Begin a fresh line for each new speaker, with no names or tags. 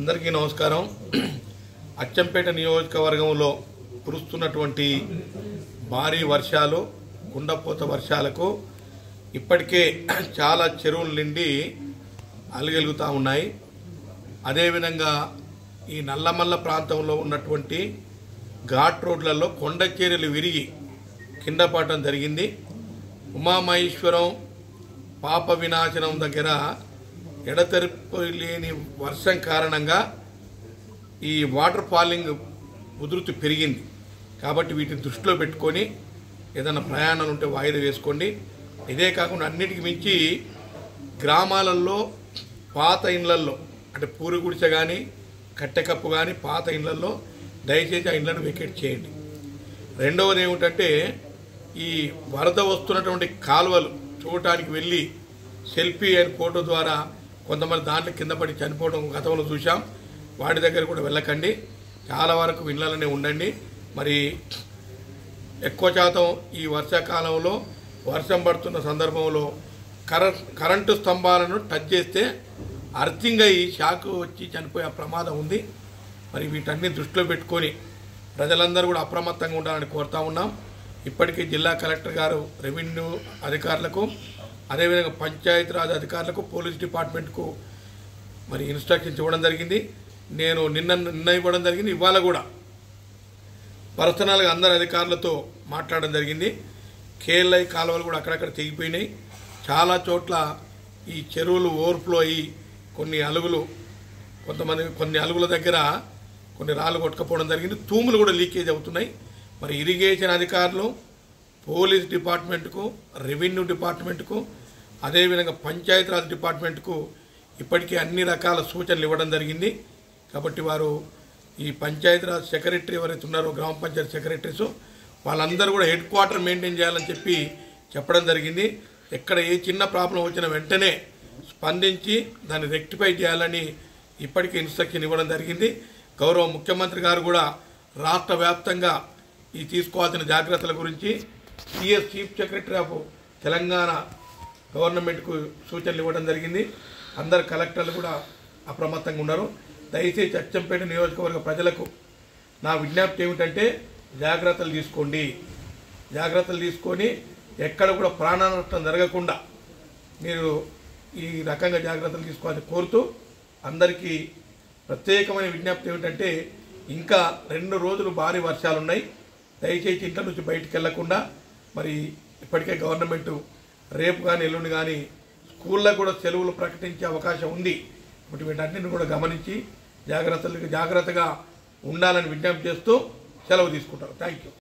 అందరికీ నమస్కారం। అచ్చంపేట నియోజకవర్గంలో కురుస్తున్నటువంటి భారీ వర్షాలు కుండపోత వర్షాలకు ఇప్పటికే చాలా చెరువులు నిండి అలగలుగుతా ఉన్నాయి। అదే విధంగా ఈ నల్లమల్ల ప్రాంతంలో ఉన్నటువంటి ఘాట్ రోడ్లలో కొండ చర్యలు విరిగి కింద పడడం జరిగింది। ఉమామహేశ్వరం పాప వినాశనం దగ్గర ఎడతెరిపి లేని వర్షం కారణంగా ఈ వాటర్ ఫాలింగ్ ఉధృతి పెరిగింది। కాబట్టి వీటిని దృష్టిలో పెట్టుకొని ఏదైనా ప్రయాణాలు ఉంటే వాయిదా వేసుకోండి। ఇదే కాకుండా అన్నిటికి మించి గ్రామాలలో పాత ఇళ్లల్లో అంటే పూరి గుడిసె కానీ కట్టెకప్పు కానీ పాత ఇళ్లల్లో దయచేసి ఆ ఇళ్లను వెకేట్ చేయండి। రెండవది ఏమిటంటే ఈ వరద వస్తున్నటువంటి కాలువలు చూడటానికి వెళ్ళి సెల్ఫీ అండ్ ఫోటో ద్వారా కొంతమంది దాంట్లో కింద పడి చనిపోవడం గతంలో చూసాం। వాటి దగ్గర కూడా వెళ్ళకండి, చాలా వరకు ఇళ్లలోనే ఉండండి। మరి ఎక్కువ శాతం ఈ వర్షాకాలంలో వర్షం పడుతున్న సందర్భంలో కరెంటు స్తంభాలను టచ్ చేస్తే అర్థంగా ఈ షాక్ వచ్చి చనిపోయే ప్రమాదం ఉంది। మరి వీటన్ని దృష్టిలో పెట్టుకొని ప్రజలందరూ కూడా అప్రమత్తంగా ఉండాలని కోరుతా ఉన్నాం। ఇప్పటికీ జిల్లా కలెక్టర్ గారు రెవెన్యూ అధికారులకు అదేవిధంగా పంచాయతీరాజ్ అధికారులకు పోలీస్ డిపార్ట్మెంట్కు మరి ఇన్స్ట్రక్షన్స్ ఇవ్వడం జరిగింది। నేను నిన్న ఇవ్వడం జరిగింది, ఇవాళ కూడా పర్సనల్గా అందరు అధికారులతో మాట్లాడడం జరిగింది। కేఎల్ఐ కాలువలు కూడా అక్కడక్కడ తెగిపోయినాయి, చాలా చోట్ల ఈ చెరువులు ఓవర్ఫ్లో అయ్యి కొన్ని అలుగుల దగ్గర కొన్ని రాళ్ళు కొట్టుకపోవడం జరిగింది, తూములు కూడా లీకేజ్ అవుతున్నాయి। మరి ఇరిగేషన్ అధికారులు పోలీస్ డిపార్ట్మెంట్కు రెవెన్యూ డిపార్ట్మెంట్కు అదేవిధంగా పంచాయతీరాజ్ డిపార్ట్మెంట్కు ఇప్పటికే అన్ని రకాల సూచనలు ఇవ్వడం జరిగింది। కాబట్టి వారు ఈ పంచాయతీరాజ్ సెక్రటరీ ఎవరైతే ఉన్నారో గ్రామ పంచాయతీ సెక్రటరీస్ వాళ్ళందరూ కూడా హెడ్ క్వార్టర్ మెయింటైన్ చేయాలని చెప్పడం జరిగింది। ఎక్కడ ఏ చిన్న ప్రాబ్లం వచ్చినా వెంటనే స్పందించి దాన్ని రెక్టిఫై చేయాలని ఇప్పటికే ఇన్స్ట్రక్షన్ ఇవ్వడం జరిగింది। గౌరవ ముఖ్యమంత్రి గారు కూడా రాష్ట్ర వ్యాప్తంగా ఈ తీసుకోవాల్సిన జాగ్రత్తల గురించి చీఫ్ సెక్రటరీ ఆఫ్ తెలంగాణ గవర్నమెంట్కు సూచనలు ఇవ్వడం జరిగింది। అందరు కలెక్టర్లు కూడా అప్రమత్తంగా ఉన్నారు। దయచేసి అచ్చంపేట నియోజకవర్గ ప్రజలకు నా విజ్ఞప్తి ఏమిటంటే జాగ్రత్తలు తీసుకొని ఎక్కడ కూడా ప్రాణ నష్టం జరగకుండా మీరు ఈ రకంగా జాగ్రత్తలు తీసుకోవాలని కోరుతూ అందరికీ ప్రత్యేకమైన విజ్ఞప్తి ఏమిటంటే ఇంకా 2 రోజులు భారీ వర్షాలు ఉన్నాయి। దయచేసి ఇంట్లో నుంచి బయటికి వెళ్లకుండా మరి ఇప్పటికే గవర్నమెంట్ రేపు కానీ ఎల్లుండి కానీ స్కూళ్ళకు కూడా సెలవులు ప్రకటించే అవకాశం ఉంది। కాబట్టి వీటన్నిటిని కూడా గమనించి జాగ్రత్తగా ఉండాలని విజ్ఞప్తి చేస్తూ సెలవు తీసుకుంటారు। Thank you.